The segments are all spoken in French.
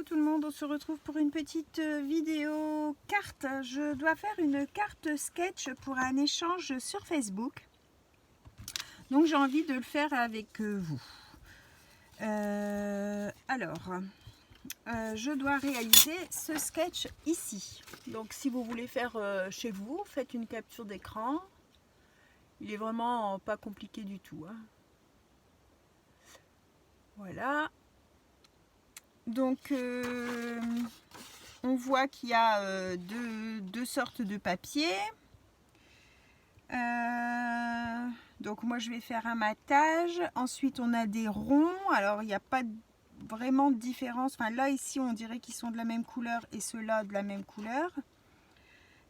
Tout le monde, on se retrouve pour une petite vidéo carte. Je dois faire une carte sketch pour un échange sur Facebook. Donc j'ai envie de le faire avec vous. Je dois réaliser ce sketch ici. Donc si vous voulez faire chez vous, faites une capture d'écran. Il est vraiment pas compliqué du tout, hein. Voilà. Donc on voit qu'il y a deux sortes de papier. Donc moi je vais faire un matage. Ensuite on a des ronds. Alors il n'y a pas vraiment de différence. Enfin là ici on dirait qu'ils sont de la même couleur et ceux-là de la même couleur.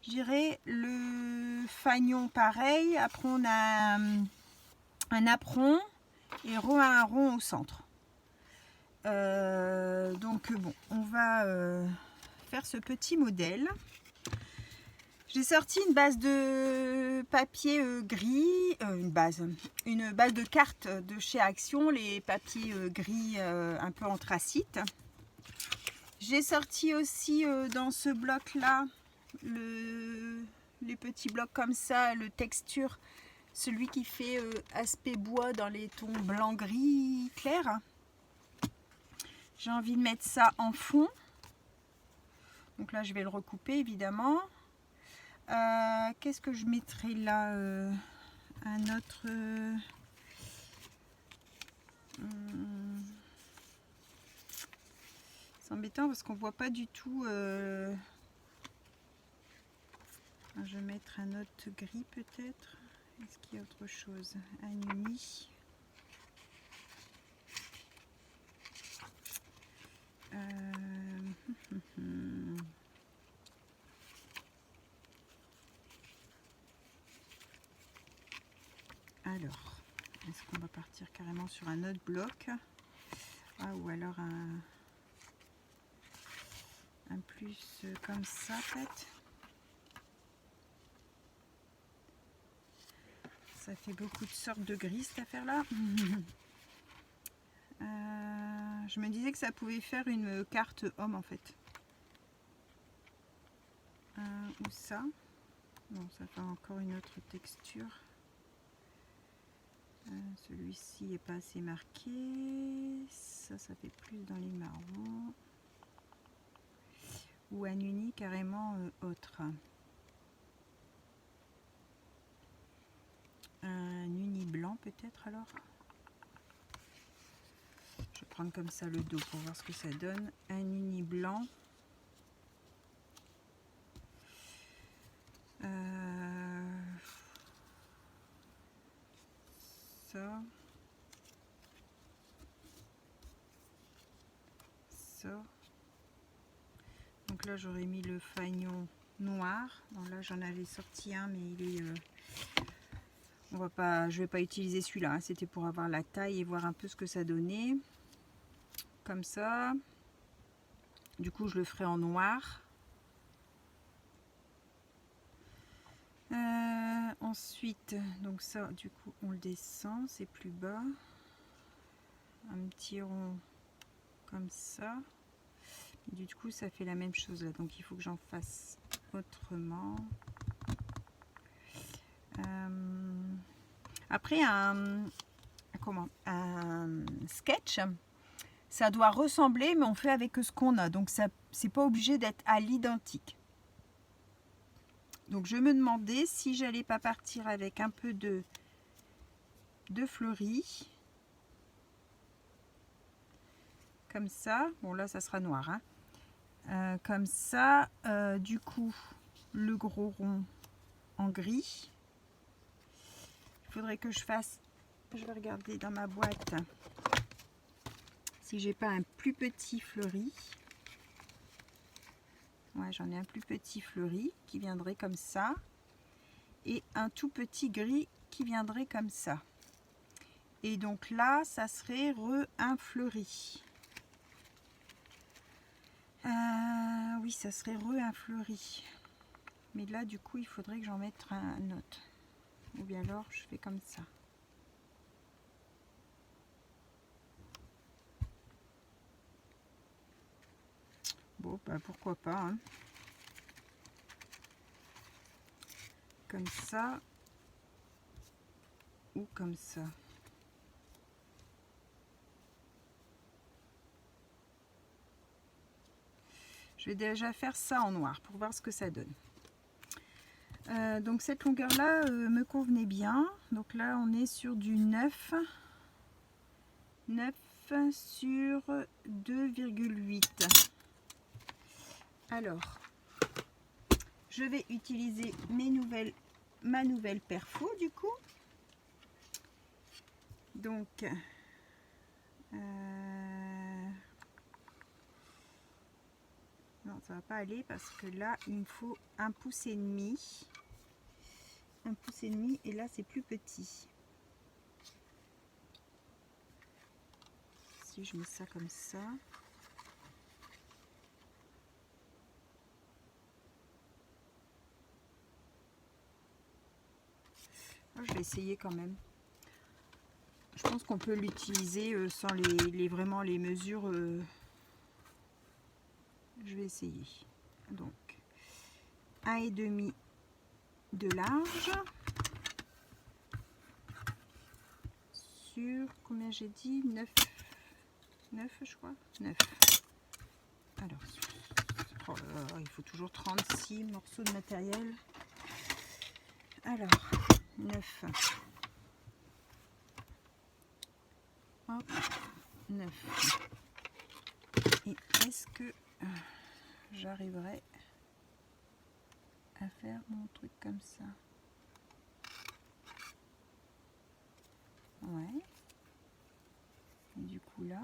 Je dirais le fanion pareil. Après on a un apron et un rond au centre. Donc bon, on va faire ce petit modèle. J'ai sorti une base de papier gris, une base de cartes de chez Action, les papiers gris un peu anthracite. J'ai sorti aussi dans ce bloc là les petits blocs comme ça, le texture, celui qui fait aspect bois dans les tons blanc gris clair. J'ai envie de mettre ça en fond. Donc là, je vais le recouper, évidemment. Qu'est-ce que je mettrai là un autre... C'est embêtant parce qu'on voit pas du tout... Je vais mettre un autre gris peut-être. Est-ce qu'il y a autre chose? Un uni. Alors, est-ce qu'on va partir carrément sur un autre bloc? Ah, ou alors un plus comme ça peut-être. Ça fait beaucoup de sortes de gris cette affaire-là. Je me disais que ça pouvait faire une carte homme en fait. Ou ça. Bon, ça fait encore une autre texture. Celui-ci n'est pas assez marqué. Ça fait plus dans les marrons. Ou un uni carrément autre. Un uni blanc peut-être alors. Je vais prendre comme ça le dos pour voir ce que ça donne. Un uni blanc. Ça. Donc là j'aurais mis le fanion noir. Bon, là j'en avais sorti un mais il est je vais pas utiliser celui-là, hein. C'était pour avoir la taille et voir un peu ce que ça donnait. Comme ça. Du coup je le ferai en noir. Ensuite, donc ça du coup on le descend, c'est plus bas. Un petit rond comme ça. Du coup ça fait la même chose là, donc il faut que j'en fasse autrement. Après un sketch, ça doit ressembler mais on fait avec ce qu'on a, donc ça c'est pas obligé d'être à l'identique. Donc je me demandais si j'allais pas partir avec un peu de fleuris comme ça. Bon là ça sera noir, hein. Comme ça, du coup le gros rond en gris. Il faudrait que je fasse, je vais regarder dans ma boîte si j'ai pas un plus petit fleuri. Ouais, j'en ai un plus petit fleuri qui viendrait comme ça et un tout petit gris qui viendrait comme ça. Et donc là ça serait un fleuri. Oui, ça serait un fleuri. Mais là du coup il faudrait que j'en mette un autre. Ou bien alors je fais comme ça. Bon, bah, pourquoi pas, hein. Comme ça. Ou comme ça. Je vais déjà faire ça en noir pour voir ce que ça donne. Donc cette longueur là me convenait bien. Donc là on est sur du 9 sur 2,8. Alors je vais utiliser ma nouvelle perfo du coup. Donc non, ça va pas aller parce que là il me faut 1,5 pouce. 1,5 pouce et là c'est plus petit. Si je mets ça comme ça. Oh, je vais essayer quand même. Je pense qu'on peut l'utiliser sans vraiment les mesures. Je vais essayer. Donc 1,5 de large sur combien j'ai dit 9 je crois 9. Alors oh là là, il faut toujours 36 morceaux de matériel. Alors 9. Hop, 9. Et est-ce que j'arriverai à faire mon truc comme ça? Ouais. Et du coup là,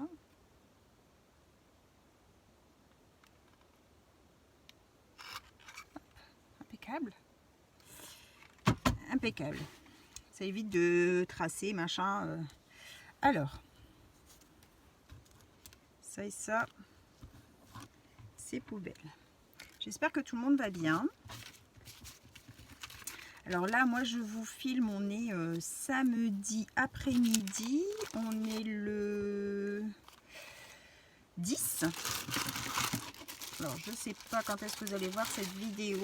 hop, impeccable. Impeccable. Ça évite de tracer machin. Alors, ça et ça, c'est poubelle. J'espère que tout le monde va bien. Alors là, moi, je vous filme, on est samedi après-midi. On est le 10. Alors, je ne sais pas quand est-ce que vous allez voir cette vidéo.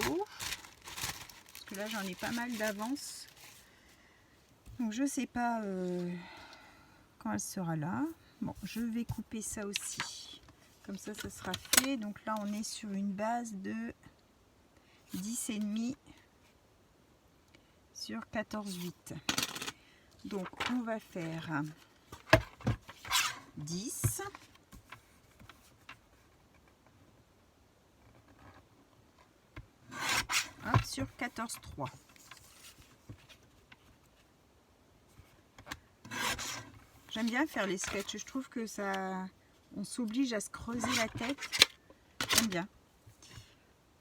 Parce que là, j'en ai pas mal d'avance. Donc, je ne sais pas quand elle sera là. Bon, je vais couper ça aussi. Comme ça, ça sera fait. Donc là, on est sur une base de 10,5 sur 14,8. Donc on va faire 10. Hop, sur 14,3. J'aime bien faire les sketchs. Je trouve que ça, on s'oblige à se creuser la tête. J'aime bien.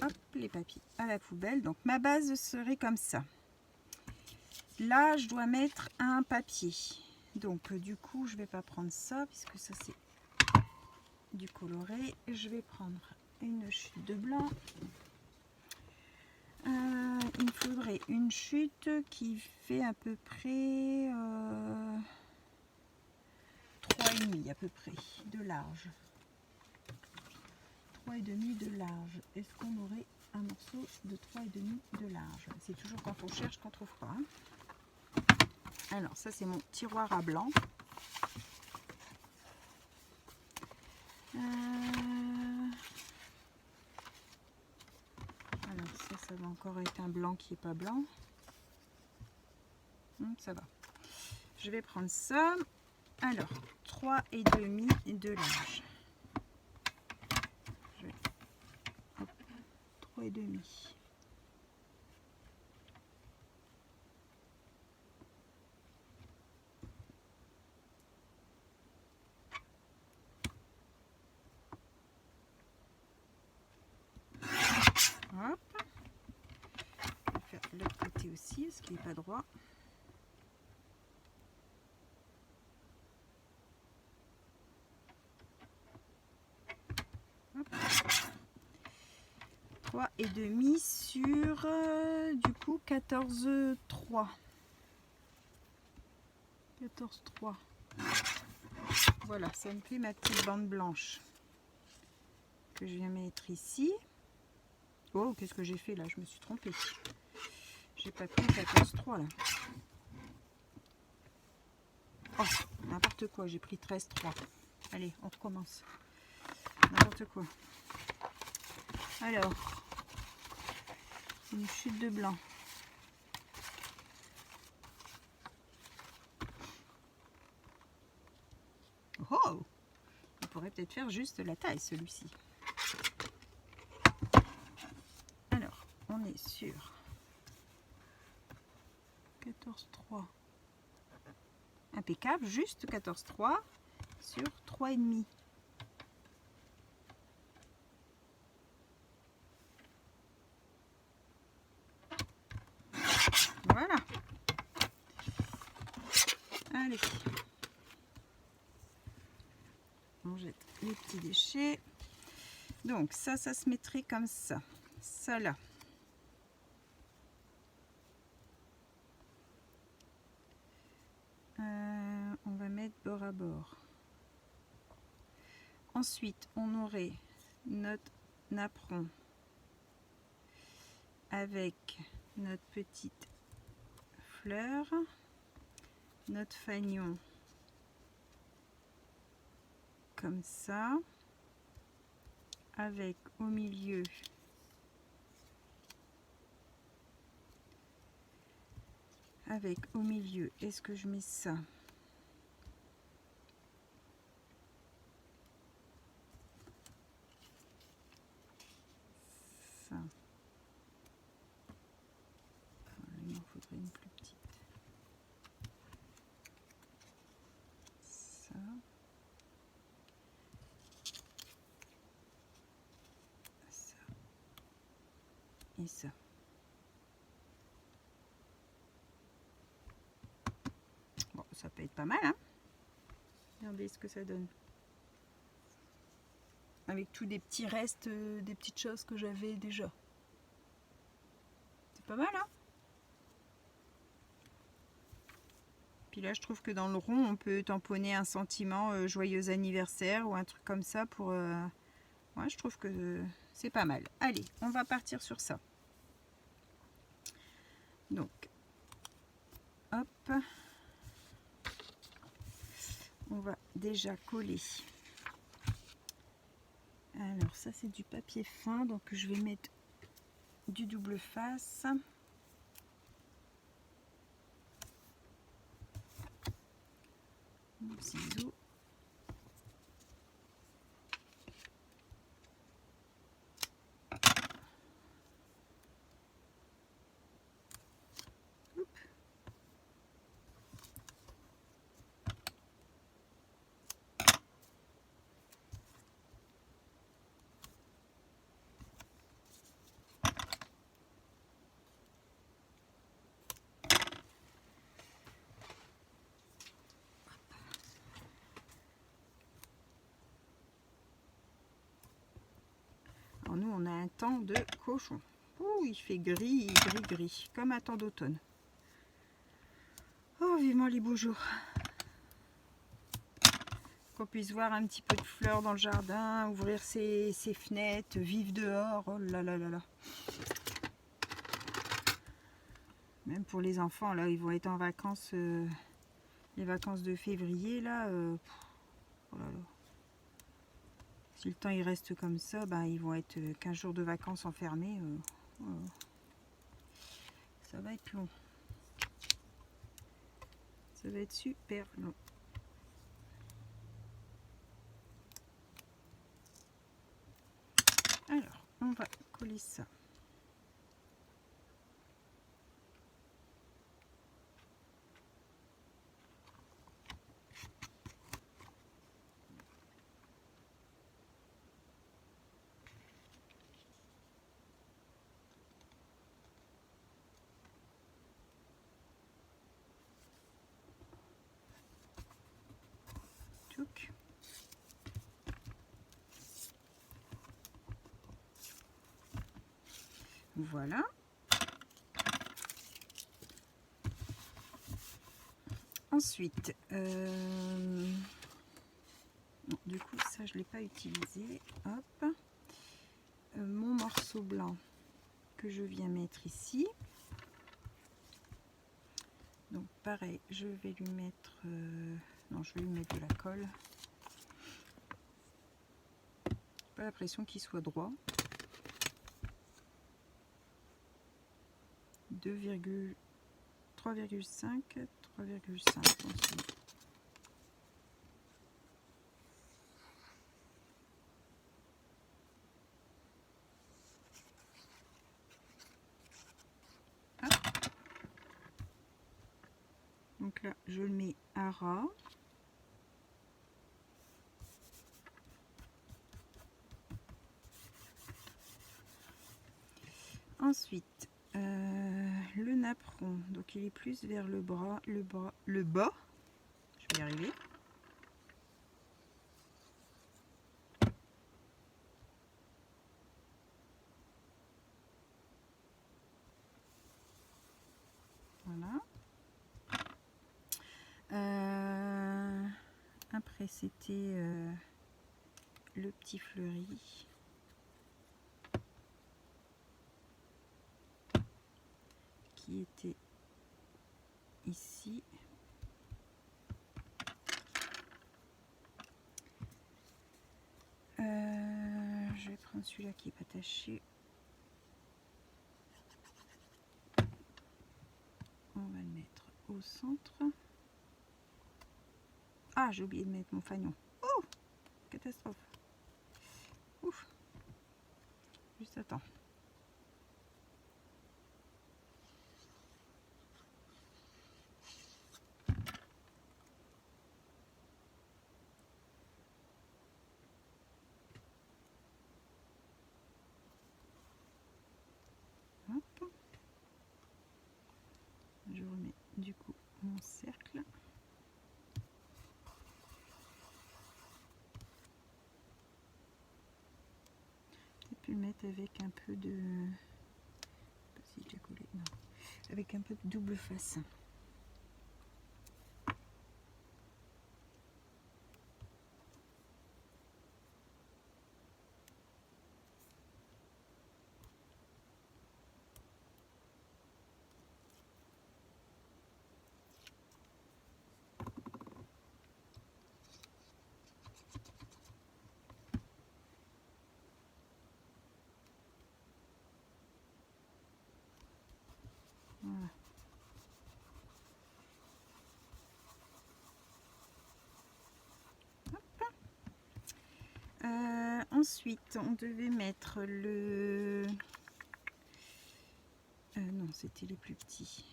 Hop, les papiers à la poubelle. Donc ma base serait comme ça. Là, je dois mettre un papier. Donc, du coup, je vais pas prendre ça, puisque ça, c'est du coloré. Je vais prendre une chute de blanc. Il me faudrait une chute qui fait à peu près 3,5 à peu près de large. 3,5 de large. Est-ce qu'on aurait un morceau de 3,5 de large? C'est toujours quand on cherche qu'on trouve pas. Hein. Alors ça c'est mon tiroir à blanc. Alors ça va encore être un blanc qui est pas blanc. Ça va. Je vais prendre ça. Alors 3,5 de large. 3,5. Hop. Je vais faire l'autre côté aussi, parce qu'il n'est pas droit. Hop. 3,5 sur du coup 14,3. 14,3. Voilà, ça me fait ma petite bande blanche. que je viens mettre ici. Oh, qu'est-ce que j'ai fait là? Je me suis trompée. J'ai pas pris 14,3 là. Oh, n'importe quoi, j'ai pris 13,3. Allez, on recommence. N'importe quoi. Alors, une chute de blanc. Oh, on pourrait peut-être faire juste la taille celui-ci. Alors, on est sur 14,3. Impeccable, juste 14,3 sur 3,5. Voilà. Allez. On jette les petits déchets. Donc ça se mettrait comme ça. Ça là. On va mettre bord à bord. Ensuite, on aurait notre napperon avec notre petite fleur, notre fanion comme ça, avec au milieu est-ce que je mets ça? Ça. Il m'en faudrait une plus petite. Ça. Ça. Et ça. Bon, ça peut être pas mal, hein? Regardez ce que ça donne. Avec tous des petits restes, des petites choses que j'avais déjà. C'est pas mal, hein? Puis là, je trouve que dans le rond, on peut tamponner un sentiment joyeux anniversaire ou un truc comme ça pour... Ouais, je trouve que c'est pas mal. Allez, on va partir sur ça. Donc, hop. On va déjà coller. Alors ça c'est du papier fin, donc je vais mettre du double face. Mon ciseau. Oup. Alors nous on a un temps de cochon. Ouh, il fait gris, gris, gris, comme un temps d'automne. Oh, vivement les beaux jours. Qu'on puisse voir un petit peu de fleurs dans le jardin, ouvrir ses fenêtres, vivre dehors. Oh là là là là. Même pour les enfants, là, ils vont être en vacances, les vacances de février, là. Oh là là. Si le temps il reste comme ça, bah, ils vont être 15 jours de vacances enfermés. Ça va être long. Ça va être super long. Alors, on va coller ça. Tchouk. Voilà. Ensuite, du coup, ça je ne l'ai pas utilisé. Hop. pinceau blanc que je viens mettre ici. Donc pareil, je vais lui mettre non, je vais lui mettre de la colle. Pas l'impression qu'il soit droit. 3,5 3,5. Donc là, je le mets à ras. Ensuite, le napperon, donc il est plus vers le bas. Je vais y arriver. Voilà. Après, c'était le petit fleuri. Qui était ici. Je vais prendre celui-là qui est pas taché. On va le mettre au centre. Ah, j'ai oublié de mettre mon fanion. Oh, catastrophe. Ouf. Juste attends. Hop. Je remets du coup mon cercle. Le mettre avec un peu de, je sais pas si j'ai collé, non, avec un peu de double face. Voilà. Ensuite, on devait mettre le... non, c'était les plus petits.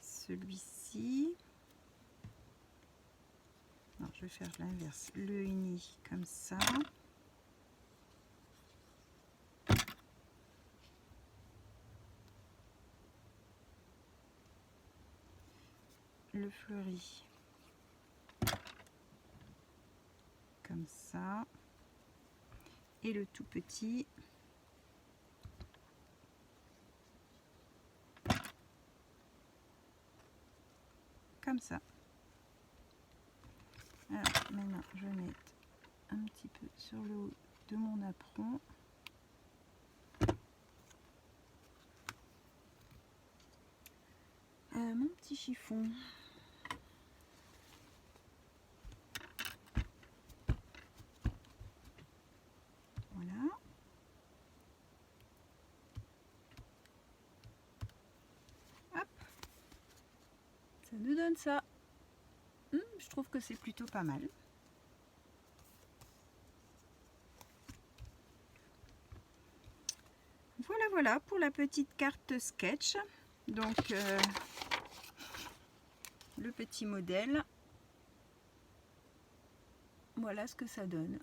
Celui-ci. Non, je vais faire l'inverse. Le uni comme ça. Le fleuri. Comme ça. Et le tout petit. Comme ça. Alors maintenant je vais mettre un petit peu sur le haut de mon apron. Mon petit chiffon. Voilà. Hop. Ça nous donne ça. Je trouve que c'est plutôt pas mal. Voilà pour la petite carte sketch. Donc le petit modèle. Voilà ce que ça donne.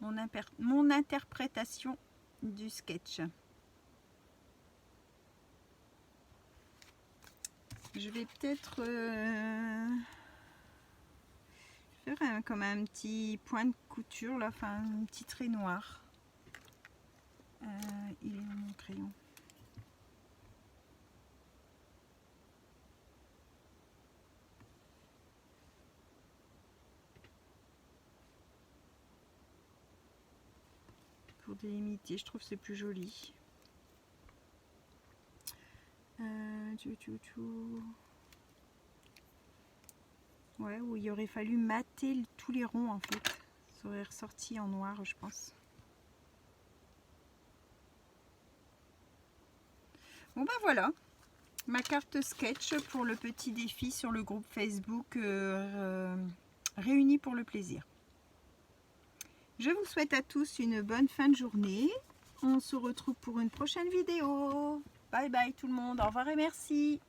Mon interprétation du sketch. Je vais peut-être faire comme un petit point de couture, là, enfin un petit trait noir. Il est où mon crayon? pour délimiter. Je trouve que c'est plus joli. Ouais, où il aurait fallu mater tous les ronds en fait. Ça aurait ressorti en noir, je pense. Bon ben voilà, ma carte sketch pour le petit défi sur le groupe Facebook Réunis pour le plaisir. Je vous souhaite à tous une bonne fin de journée. On se retrouve pour une prochaine vidéo. Bye bye tout le monde, au revoir et merci.